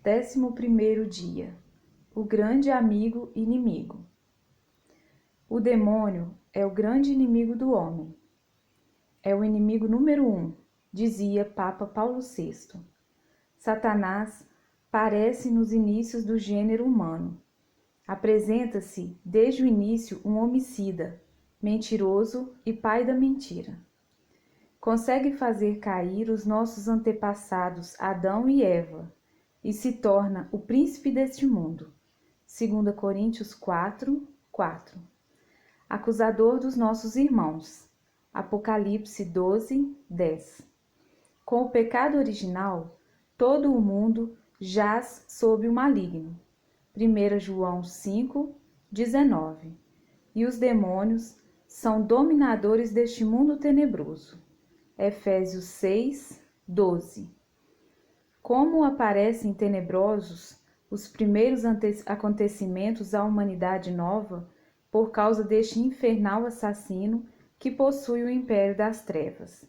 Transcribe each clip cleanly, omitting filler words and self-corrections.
11º dia. O grande amigo inimigo. O demônio é o grande inimigo do homem. É o inimigo número 1, dizia Papa Paulo VI. Satanás aparece nos inícios do gênero humano. Apresenta-se desde o início um homicida, mentiroso e pai da mentira. Consegue fazer cair os nossos antepassados Adão e Eva e se torna o príncipe deste mundo. 2 Coríntios 4, 4. Acusador dos nossos irmãos. Apocalipse 12, 10. Com o pecado original, todo o mundo jaz sob o maligno. 1 João 5, 19. E os demônios são dominadores deste mundo tenebroso. Efésios 6, 12. Como aparecem tenebrosos os primeiros acontecimentos da humanidade nova por causa deste infernal assassino que possui o império das trevas.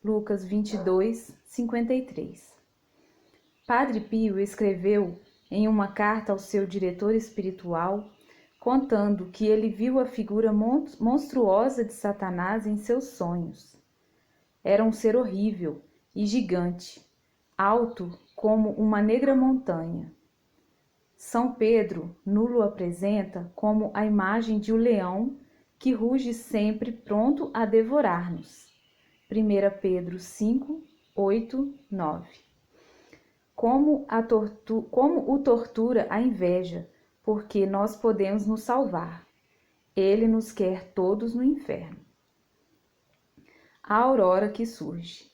Lucas 22, 53. Padre Pio escreveu em uma carta ao seu diretor espiritual, contando que ele viu a figura monstruosa de Satanás em seus sonhos. Era um ser horrível e gigante, alto como uma negra montanha. São Pedro nulo apresenta como a imagem de um leão que ruge sempre pronto a devorar-nos. 1 Pedro 5, 8, 9. Como o tortura a inveja, porque nós podemos nos salvar. Ele nos quer todos no inferno. A aurora que surge.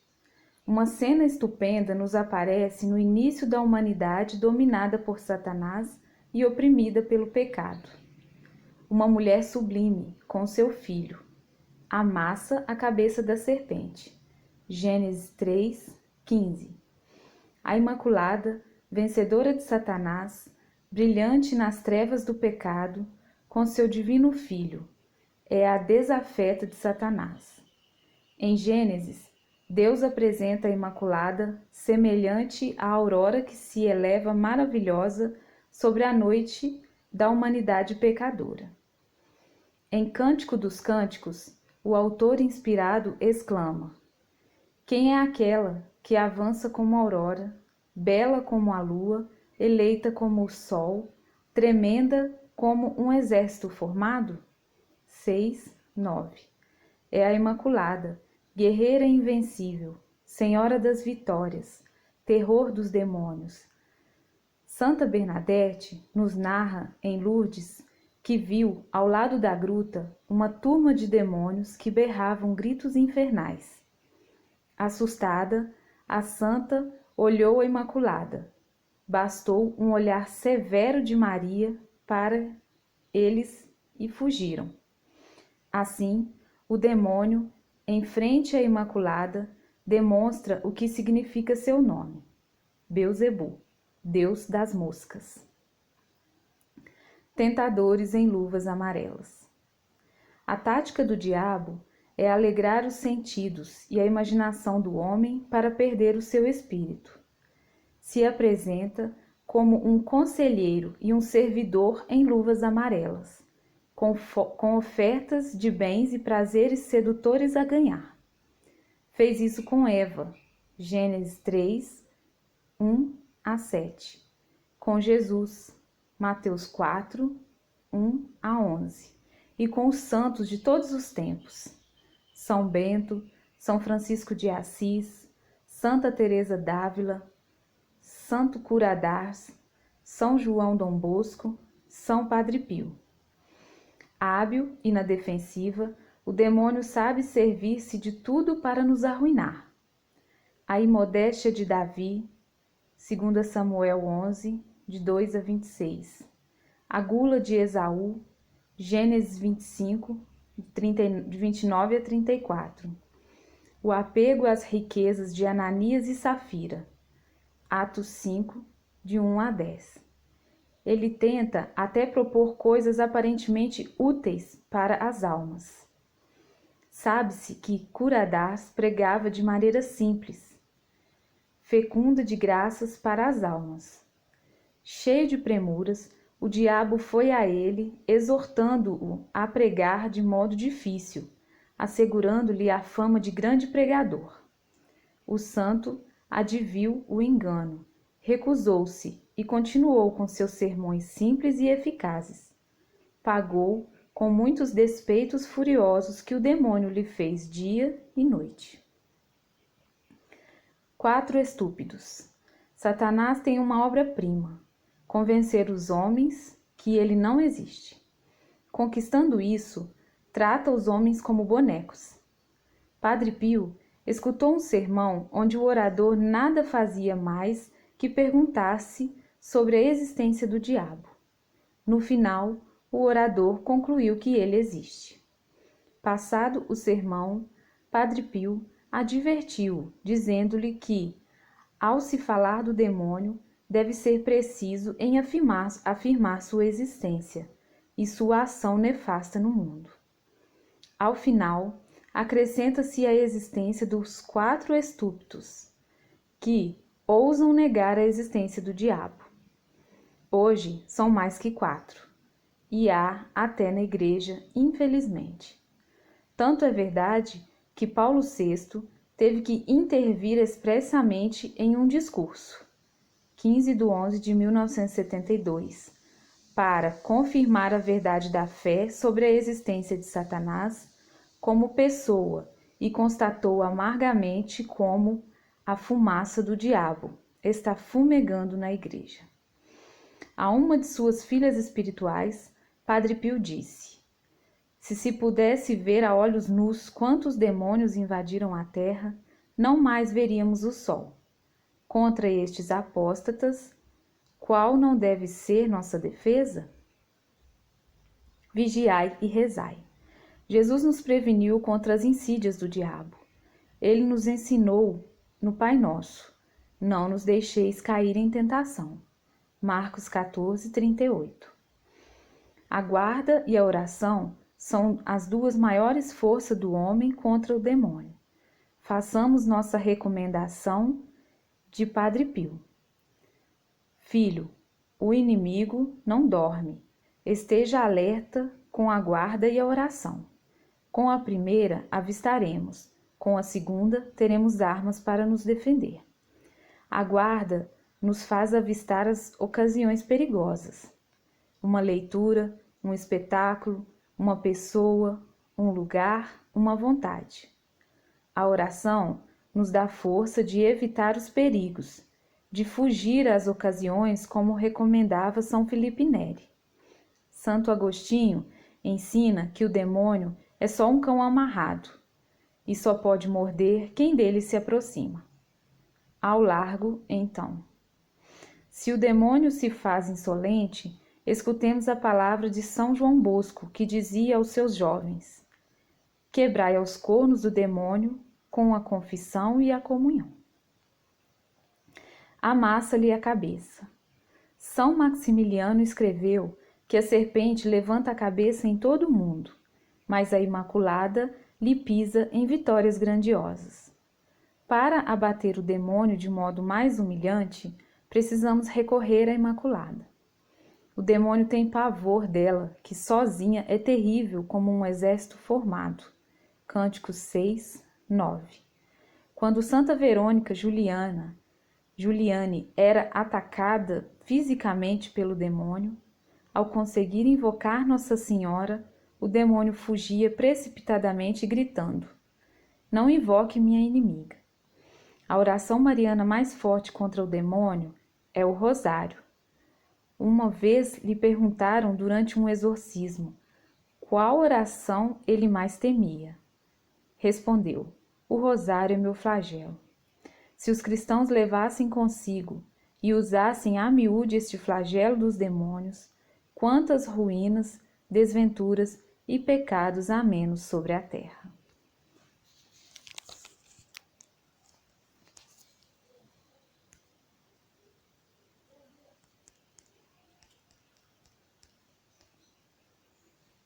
Uma cena estupenda nos aparece no início da humanidade dominada por Satanás e oprimida pelo pecado. Uma mulher sublime, com seu filho, amassa a cabeça da serpente. Gênesis 3, 15. A Imaculada, vencedora de Satanás, brilhante nas trevas do pecado, com seu divino filho, é a desafeta de Satanás. Em Gênesis, Deus apresenta a Imaculada semelhante à aurora que se eleva maravilhosa sobre a noite da humanidade pecadora. Em Cântico dos Cânticos, o autor inspirado exclama: quem é aquela que avança como a aurora, bela como a lua, eleita como o sol, tremenda como um exército formado? 6, 9. É a Imaculada, guerreira invencível, senhora das vitórias, terror dos demônios. Santa Bernadette nos narra em Lourdes que viu, ao lado da gruta, uma turma de demônios que berravam gritos infernais. Assustada, a santa olhou a Imaculada. Bastou um olhar severo de Maria para eles e fugiram. Assim, o demônio, em frente à Imaculada, demonstra o que significa seu nome: Beelzebu, Deus das moscas. Tentadores em luvas amarelas. A tática do diabo é alegrar os sentidos e a imaginação do homem para perder o seu espírito. Se apresenta como um conselheiro e um servidor em luvas amarelas, com ofertas de bens e prazeres sedutores a ganhar. Fez isso com Eva, Gênesis 3, 1 a 7. Com Jesus, Mateus 4, 1 a 11. E com os santos de todos os tempos, São Bento, São Francisco de Assis, Santa Teresa d'Ávila, Santo Curadars, São João Dom Bosco, São Padre Pio. Hábil e na defensiva, o demônio sabe servir-se de tudo para nos arruinar. A imodéstia de Davi, 2 Samuel 11, de 2 a 26. A gula de Esaú, Gênesis 25, de 29 a 34. O apego às riquezas de Ananias e Safira, Atos 5, de 1 a 10. Ele tenta até propor coisas aparentemente úteis para as almas. Sabe-se que Curadás pregava de maneira simples, fecunda de graças para as almas. Cheio de premuras, o diabo foi a ele, exortando-o a pregar de modo difícil, assegurando-lhe a fama de grande pregador. O santo adviu o engano, recusou-se e continuou com seus sermões simples e eficazes. Pagou com muitos despeitos furiosos que o demônio lhe fez dia e noite. 4 estúpidos. Satanás tem uma obra-prima: convencer os homens que ele não existe. Conquistando isso, trata os homens como bonecos. Padre Pio escutou um sermão onde o orador nada fazia mais que perguntar-se sobre a existência do diabo. No final, o orador concluiu que ele existe. Passado o sermão, Padre Pio advertiu-o, dizendo-lhe que, ao se falar do demônio, deve ser preciso em afirmar sua existência e sua ação nefasta no mundo. Ao final, acrescenta-se a existência dos 4 estúpidos, que ousam negar a existência do diabo. Hoje são mais que 4, e há até na Igreja, infelizmente. Tanto é verdade que Paulo VI teve que intervir expressamente em um discurso, 15/11/1972, para confirmar a verdade da fé sobre a existência de Satanás como pessoa e constatou amargamente como a fumaça do diabo está fumegando na Igreja. A uma de suas filhas espirituais, Padre Pio disse: se pudesse ver a olhos nus quantos demônios invadiram a terra, não mais veríamos o sol. Contra estes apóstatas, qual não deve ser nossa defesa? Vigiai e rezai. Jesus nos preveniu contra as insídias do diabo. Ele nos ensinou no Pai Nosso: não nos deixeis cair em tentação. Marcos 14:38. A guarda e a oração são as 2 maiores forças do homem contra o demônio. Façamos nossa recomendação de Padre Pio. Filho, o inimigo não dorme. Esteja alerta com a guarda e a oração. Com a primeira, avistaremos. Com a segunda, teremos armas para nos defender. A guarda nos faz avistar as ocasiões perigosas. Uma leitura, um espetáculo, uma pessoa, um lugar, uma vontade. A oração nos dá força de evitar os perigos, de fugir às ocasiões, como recomendava São Felipe Neri. Santo Agostinho ensina que o demônio é só um cão amarrado e só pode morder quem dele se aproxima. Ao largo, então. Se o demônio se faz insolente, escutemos a palavra de São João Bosco, que dizia aos seus jovens: quebrai aos cornos do demônio com a confissão e a comunhão. Amassa-lhe a cabeça. São Maximiliano escreveu que a serpente levanta a cabeça em todo o mundo, mas a Imaculada lhe pisa em vitórias grandiosas. Para abater o demônio de modo mais humilhante, precisamos recorrer à Imaculada. O demônio tem pavor dela, que sozinha é terrível como um exército formado. Cânticos 6, 9. Quando Santa Verônica Juliane era atacada fisicamente pelo demônio, ao conseguir invocar Nossa Senhora, o demônio fugia precipitadamente gritando: não invoque minha inimiga. A oração mariana mais forte contra o demônio é o rosário. Uma vez lhe perguntaram durante um exorcismo qual oração ele mais temia. Respondeu: o rosário é meu flagelo. Se os cristãos levassem consigo e usassem a miúde este flagelo dos demônios, quantas ruínas, desventuras e pecados há menos sobre a terra.